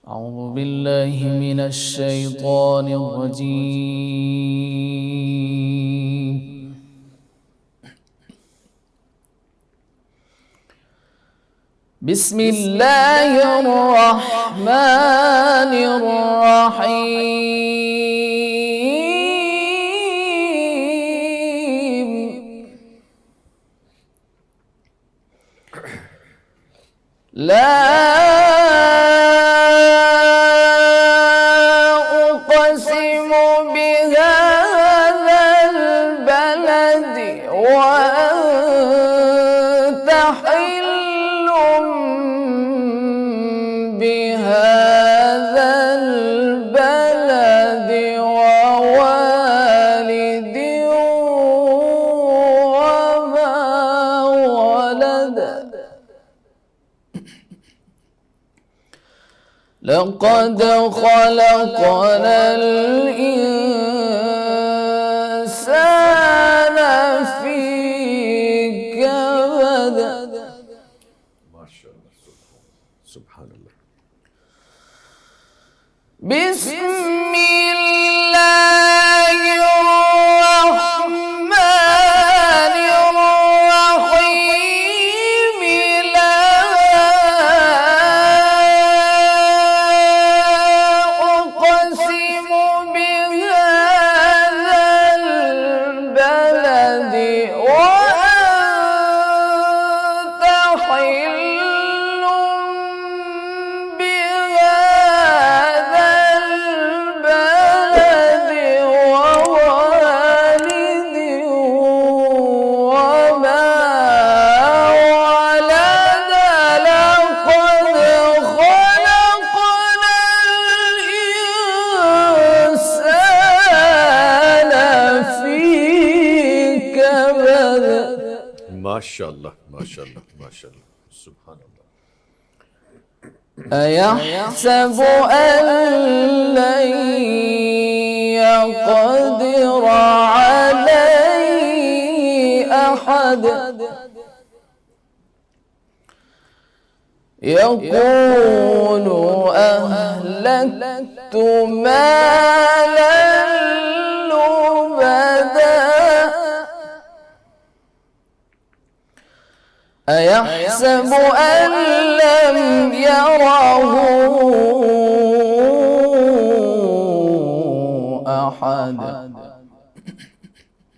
أعوذ بالله من الشيطان الرجيم. بسم الله الرحمن الرحيم. لا أقسم بهذا البلد وأنت حل بهذا البلد ووالد وما ولد. لقد خلقنا الإنسان في كبد. ما شاء الله، سبحان الله. بسم الله الرحمن الرحيم. لا أقسم بهذا البلد وأنت حل بهذا البلد ووالد وما ولد. لقد خلقنا الإنسان في كبد. ما شاء الله، ما شاء الله، ما شاء الله، سبحان الله. أيحسب أن لن يقدر عليه أحد. يقول أهلكت مالا لبدا. أيحسب أن لم يره أحد.